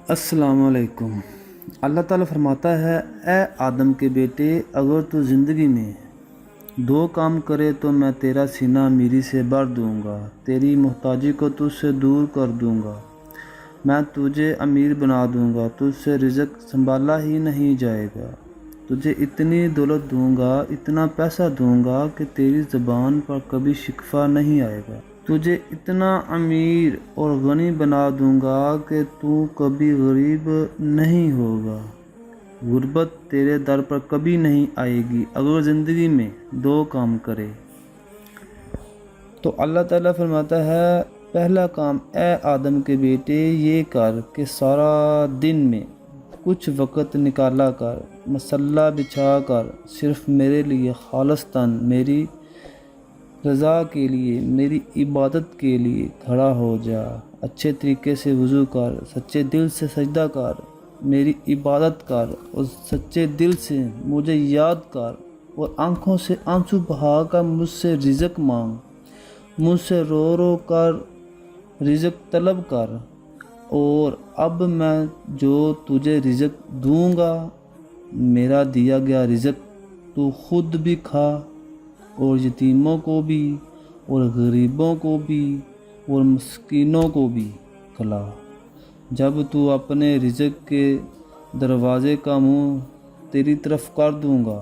السلام علیکم۔ اللہ تعالیٰ فرماتا ہے، اے آدم کے بیٹے، اگر تو زندگی میں 2 کام کرے تو میں تیرا سینہ امیری سے بھر دوں گا، تیری محتاجی کو تجھ سے دور کر دوں گا، میں تجھے امیر بنا دوں گا، تجھ سے رزق سنبھالا ہی نہیں جائے گا، تجھے اتنی دولت دوں گا، اتنا پیسہ دوں گا کہ تیری زبان پر کبھی شکوہ نہیں آئے گا، تجھے اتنا امیر اور غنی بنا دوں گا کہ تو کبھی غریب نہیں ہوگا، غربت تیرے در پر کبھی نہیں آئے گی اگر زندگی میں 2 کام کرے۔ تو اللہ تعالیٰ فرماتا ہے، پہلا کام اے آدم کے بیٹے یہ کر کہ سارا دن میں کچھ وقت نکالا کر، مصلی بچھا کر صرف میرے لیے خالصتاً میری رضا کے لیے، میری عبادت کے لیے کھڑا ہو جا، اچھے طریقے سے وضو کر، سچے دل سے سجدہ کر، میری عبادت کر اور سچے دل سے مجھے یاد کر اور آنکھوں سے آنسو بہا کر مجھ سے رزق مانگ، مجھ سے رو رو کر رزق طلب کر، اور اب میں جو تجھے رزق دوں گا، میرا دیا گیا رزق تو خود بھی کھا اور یتیموں کو بھی اور غریبوں کو بھی اور مسکینوں کو بھی کھلا۔ جب تو اپنے رزق کے دروازے کا منہ تیری طرف کر دوں گا،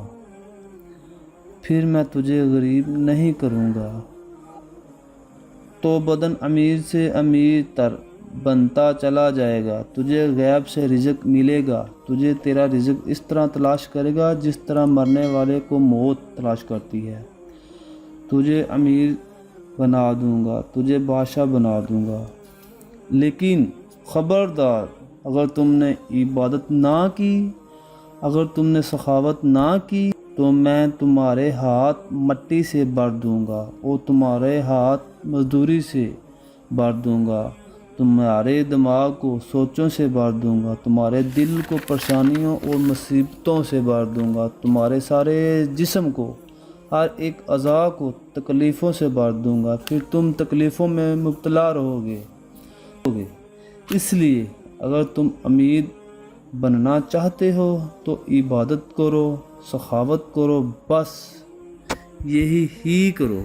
پھر میں تجھے غریب نہیں کروں گا، تو بدن امیر سے امیر تر بنتا چلا جائے گا، تجھے غیب سے رزق ملے گا، تجھے تیرا رزق اس طرح تلاش کرے گا جس طرح مرنے والے کو موت تلاش کرتی ہے، تجھے امیر بنا دوں گا، تجھے بادشاہ بنا دوں گا، لیکن خبردار اگر تم نے عبادت نہ کی، اگر تم نے سخاوت نہ کی تو میں تمہارے ہاتھ مٹی سے بھر دوں گا اور تمہارے ہاتھ مزدوری سے بھر دوں گا، تمہارے دماغ کو سوچوں سے بھر دوں گا، تمہارے دل کو پریشانیوں اور مصیبتوں سے بھر دوں گا، تمہارے سارے جسم کو، ہر ایک اعضاء کو تکلیفوں سے بھر دوں گا، پھر تم تکلیفوں میں مبتلا رہو گے۔ اس لیے اگر تم امیر بننا چاہتے ہو تو عبادت کرو، سخاوت کرو، بس یہی ہی کرو۔